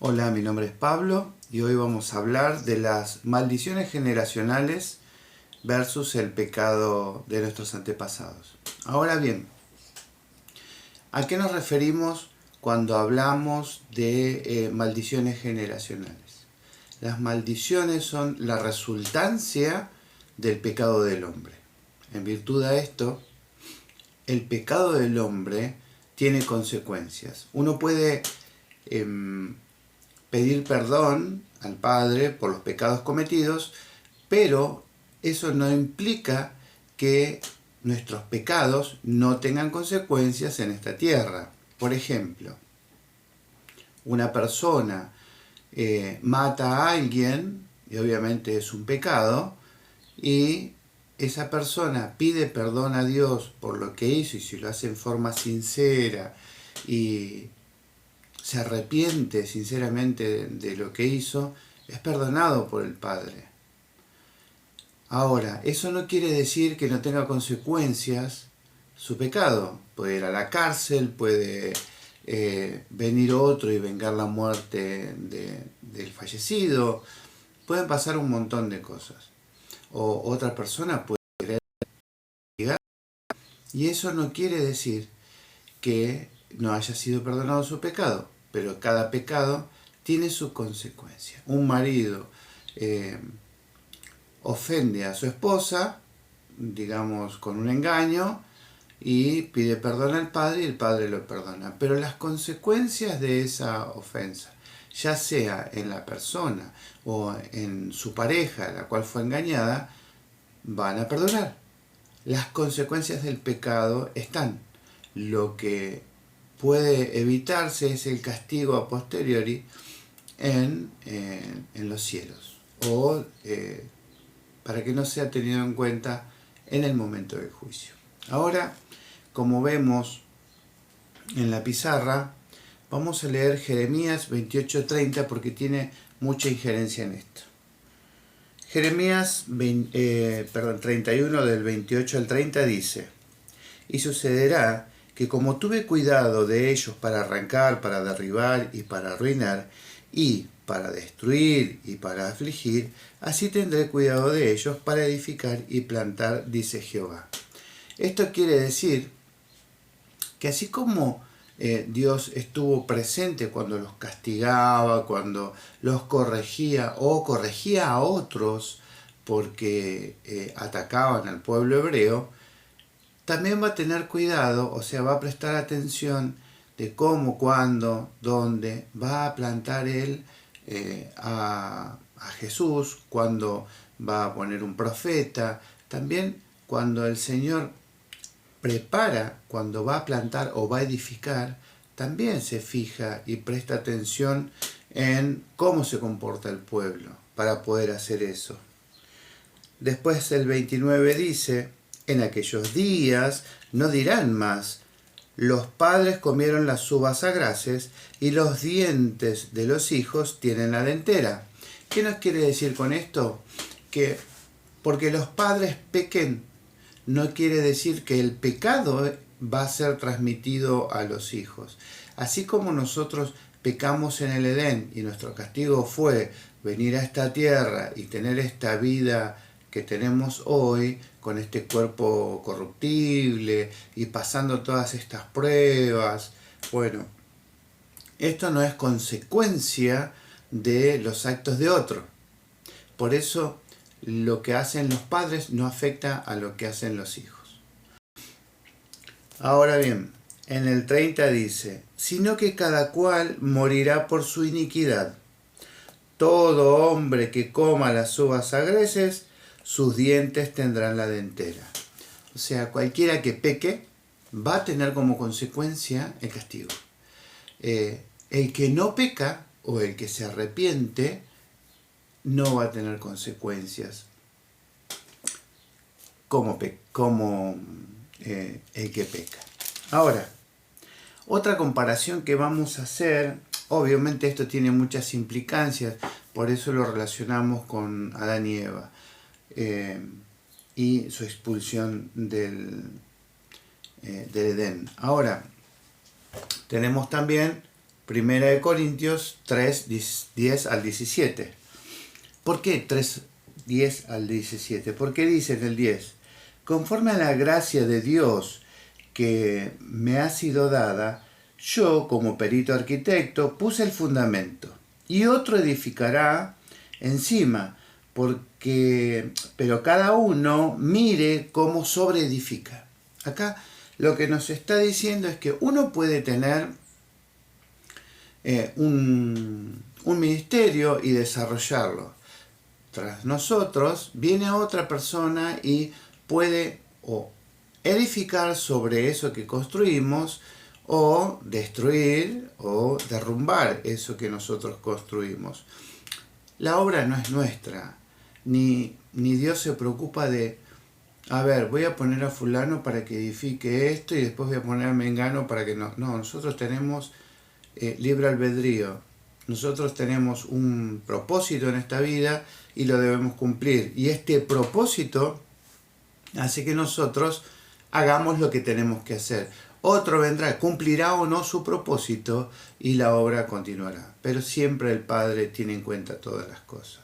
Hola, mi nombre es Pablo y hoy vamos a hablar de las maldiciones generacionales versus el pecado de nuestros antepasados. Ahora bien, ¿a qué nos referimos cuando hablamos de maldiciones generacionales? Las maldiciones son la resultancia del pecado del hombre. En virtud de esto, el pecado del hombre tiene consecuencias. Uno puede pedir perdón al Padre por los pecados cometidos, pero eso no implica que nuestros pecados no tengan consecuencias en esta tierra. Por ejemplo, una persona mata a alguien, y obviamente es un pecado, y esa persona pide perdón a Dios por lo que hizo, y si lo hace en forma sincera y se arrepiente sinceramente de lo que hizo, es perdonado por el Padre. Ahora, eso no quiere decir que no tenga consecuencias su pecado. Puede ir a la cárcel, puede venir otro y vengar la muerte del fallecido. Pueden pasar un montón de cosas. O otra persona puede llegar. Y eso no quiere decir que no haya sido perdonado su pecado, pero cada pecado tiene su consecuencia. Un marido ofende a su esposa, digamos con un engaño, y pide perdón al padre y el padre lo perdona. Pero las consecuencias de esa ofensa, ya sea en la persona o en su pareja, la cual fue engañada, van a perdonar. Las consecuencias del pecado están. Lo que puede evitarse es el castigo a posteriori en los cielos, o para que no sea tenido en cuenta en el momento del juicio. Ahora, como vemos en la pizarra, vamos a leer Jeremías 28:30 porque tiene mucha injerencia en esto. Jeremías 31 del 28 al 30 dice: Y sucederá que como tuve cuidado de ellos para arrancar, para derribar y para arruinar, y para destruir y para afligir, así tendré cuidado de ellos para edificar y plantar, dice Jehová. Esto quiere decir que así como Dios estuvo presente cuando los castigaba, cuando los corregía o corregía a otros porque atacaban al pueblo hebreo, también va a tener cuidado, o sea, va a prestar atención de cómo, cuándo, dónde va a plantar él a Jesús, cuando va a poner un profeta, también cuando el Señor prepara, cuando va a plantar o va a edificar, también se fija y presta atención en cómo se comporta el pueblo para poder hacer eso. Después el 29 dice: En aquellos días no dirán más, los padres comieron las uvas agraces y los dientes de los hijos tienen la dentera. ¿Qué nos quiere decir con esto? Que porque los padres pequen, no quiere decir que el pecado va a ser transmitido a los hijos. Así como nosotros pecamos en el Edén y nuestro castigo fue venir a esta tierra y tener esta vida que tenemos hoy, con este cuerpo corruptible y pasando todas estas pruebas, bueno, esto no es consecuencia de los actos de otro. Por eso lo que hacen los padres no afecta a lo que hacen los hijos. Ahora bien, en el 30 dice: sino que cada cual morirá por su iniquidad. Todo hombre que coma las uvas agreces, sus dientes tendrán la dentera. O sea, cualquiera que peque va a tener como consecuencia el castigo. El que no peca o el que se arrepiente no va a tener consecuencias como el que peca. Ahora, otra comparación que vamos a hacer, obviamente esto tiene muchas implicancias, por eso lo relacionamos con Adán y Eva y su expulsión del Edén. Ahora, tenemos también Primera de Corintios 3, 10 al 17. ¿Por qué 3, 10 al 17? Porque dice en el 10, conforme a la gracia de Dios que me ha sido dada, yo como perito arquitecto puse el fundamento y otro edificará encima, pero cada uno mire cómo sobreedifica. Acá lo que nos está diciendo es que uno puede tener un ministerio y desarrollarlo. Tras nosotros viene otra persona y puede o edificar sobre eso que construimos, o destruir o derrumbar eso que nosotros construimos. La obra no es nuestra, ni Dios se preocupa de, a ver, voy a poner a fulano para que edifique esto y después voy a poner a mengano para que no. No, nosotros tenemos libre albedrío. Nosotros tenemos un propósito en esta vida y lo debemos cumplir. Y este propósito hace que nosotros hagamos lo que tenemos que hacer. Otro vendrá, cumplirá o no su propósito y la obra continuará. Pero siempre el Padre tiene en cuenta todas las cosas.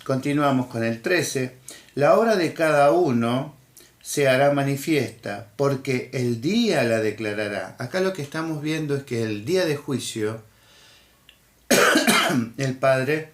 Continuamos con el 13. La obra de cada uno se hará manifiesta, porque el día la declarará. Acá lo que estamos viendo es que el día de juicio, el Padre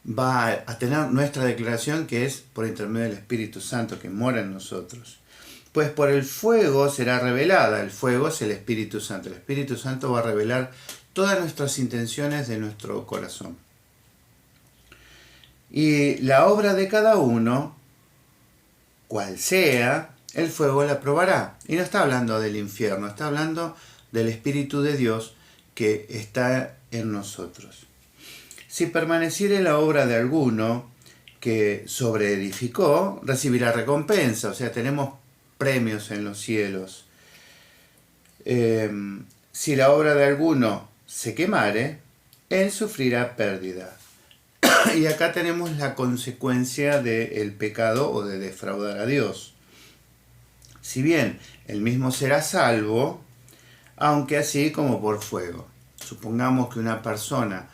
va a tener nuestra declaración, que es por intermedio del Espíritu Santo que mora en nosotros. Pues por el fuego será revelada. El fuego es el Espíritu Santo. El Espíritu Santo va a revelar todas nuestras intenciones de nuestro corazón. Y la obra de cada uno, cual sea, el fuego la probará. Y no está hablando del infierno, está hablando del Espíritu de Dios que está en nosotros. Si permaneciere la obra de alguno que sobreedificó, recibirá recompensa. O sea, tenemos premios en los cielos. Si la obra de alguno se quemare, él sufrirá pérdida. Y acá tenemos la consecuencia del pecado o de defraudar a Dios. Si bien el mismo será salvo, aunque así como por fuego. Supongamos que una persona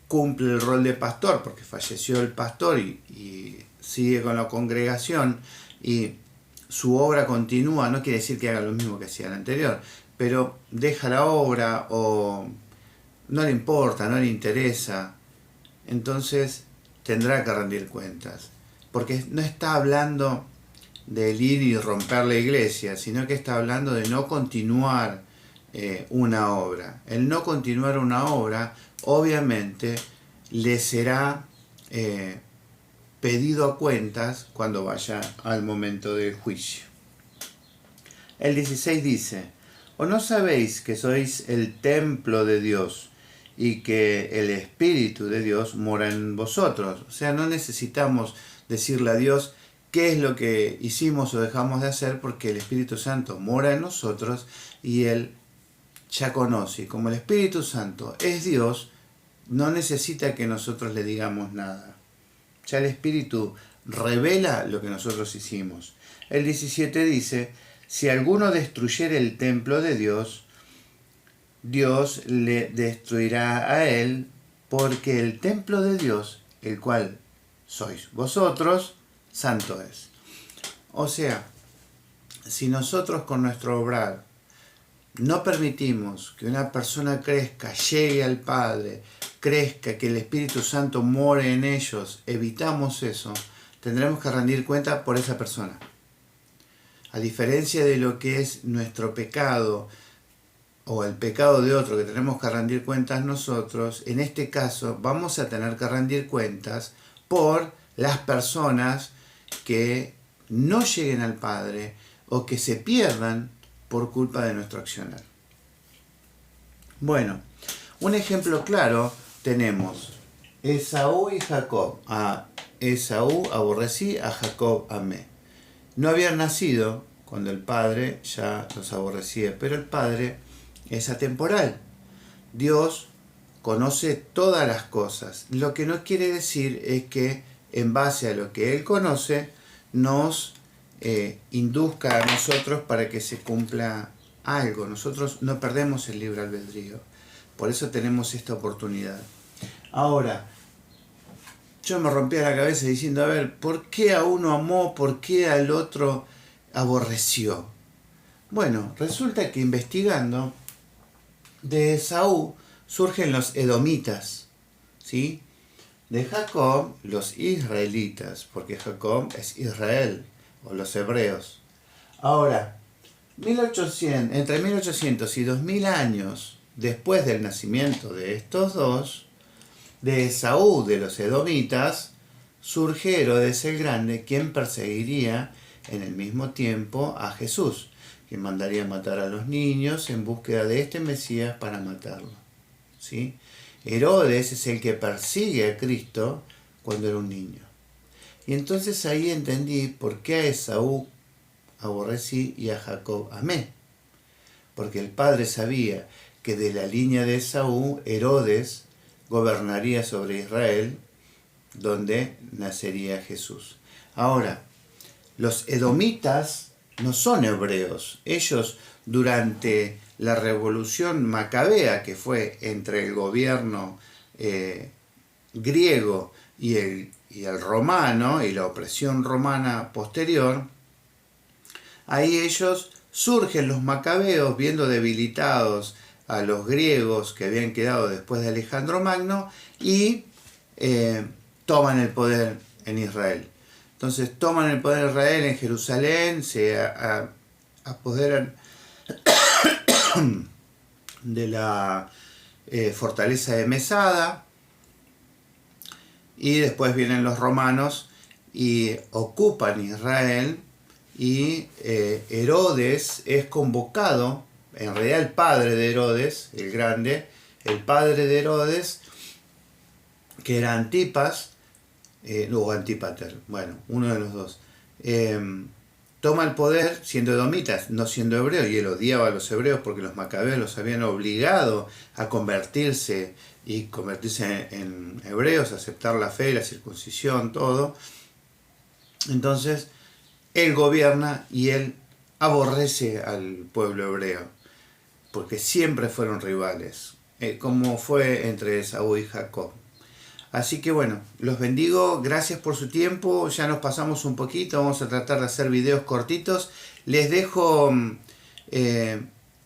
cumple el rol de pastor porque falleció el pastor y sigue con la congregación y su obra continúa, no quiere decir que haga lo mismo que hacía el anterior, pero deja la obra o no le importa, no le interesa, entonces tendrá que rendir cuentas, porque no está hablando de ir y romper la iglesia, sino que está hablando de no continuar una obra. El no continuar una obra, obviamente, le será pedido a cuentas cuando vaya al momento del juicio. El 16 dice, ¿o no sabéis que sois el templo de Dios y que el Espíritu de Dios mora en vosotros? O sea, no necesitamos decirle a Dios qué es lo que hicimos o dejamos de hacer, porque el Espíritu Santo mora en nosotros y Él ya conoce. Y como el Espíritu Santo es Dios, no necesita que nosotros le digamos nada. Ya el Espíritu revela lo que nosotros hicimos. El 17 dice, si alguno destruyere el templo de Dios, Dios le destruirá a él, porque el templo de Dios, el cual sois vosotros, santo es. O sea, si nosotros con nuestro obrar no permitimos que una persona crezca, llegue al Padre, crezca, que el Espíritu Santo more en ellos, evitamos eso, tendremos que rendir cuenta por esa persona. A diferencia de lo que es nuestro pecado o el pecado de otro, que tenemos que rendir cuentas nosotros, en este caso vamos a tener que rendir cuentas por las personas que no lleguen al Padre o que se pierdan por culpa de nuestro accionar. Bueno, un ejemplo claro tenemos Esaú y Jacob. A Esaú aborrecí, a Jacob amé. No habían nacido cuando el padre ya los aborrecía, pero el padre es atemporal. Dios conoce todas las cosas. Lo que no quiere decir es que en base a lo que Él conoce nos induzca a nosotros para que se cumpla algo. Nosotros no perdemos el libre albedrío. Por eso tenemos esta oportunidad. Ahora, yo me rompía la cabeza diciendo, a ver, ¿por qué a uno amó? ¿Por qué al otro aborreció? Bueno, resulta que investigando, de Esaú surgen los edomitas, ¿sí? De Jacob, los israelitas, porque Jacob es Israel, o los hebreos. Ahora, entre 1800 y 2000 años después del nacimiento de estos dos, de Esaú, de los edomitas, surge Herodes el Grande, quien perseguiría en el mismo tiempo a Jesús, quien mandaría matar a los niños en búsqueda de este Mesías para matarlo, ¿sí? Herodes es el que persigue a Cristo cuando era un niño. Y entonces ahí entendí por qué a Esaú aborrecí y a Jacob amé. Porque el padre sabía que de la línea de Esaú, Herodes gobernaría sobre Israel, donde nacería Jesús. Ahora, los edomitas no son hebreos. Ellos, durante la revolución macabea, que fue entre el gobierno griego y el romano, y la opresión romana posterior, ahí ellos surgen los macabeos, viendo debilitados a los griegos que habían quedado después de Alejandro Magno, y toman el poder en Israel. Entonces toman el poder en Israel, en Jerusalén, se apoderan de la fortaleza de Mesada, y después vienen los romanos y ocupan Israel, y Herodes es convocado, en realidad el padre de Herodes, el Grande, el padre de Herodes, que era Antipas, o Antípater, bueno, uno de los dos, toma el poder siendo edomitas, no siendo hebreo, y él odiaba a los hebreos porque los macabeos los habían obligado a convertirse en hebreos, a aceptar la fe, la circuncisión, todo. Entonces, él gobierna y él aborrece al pueblo hebreo, porque siempre fueron rivales, como fue entre Esaú y Jacob. Así que bueno, los bendigo, gracias por su tiempo, ya nos pasamos un poquito, vamos a tratar de hacer videos cortitos. Les dejo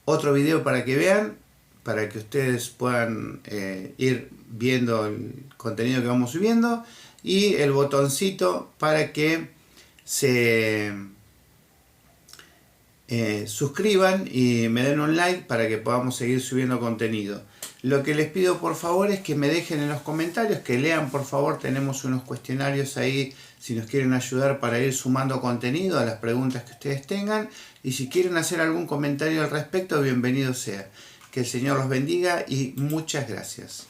otro video para que vean, para que ustedes puedan ir viendo el contenido que vamos subiendo, y el botoncito para que se suscriban y me den un like para que podamos seguir subiendo contenido. Lo que les pido por favor es que me dejen en los comentarios, que lean por favor, tenemos unos cuestionarios ahí si nos quieren ayudar para ir sumando contenido a las preguntas que ustedes tengan, y si quieren hacer algún comentario al respecto, bienvenido sea. Que el Señor los bendiga y muchas gracias.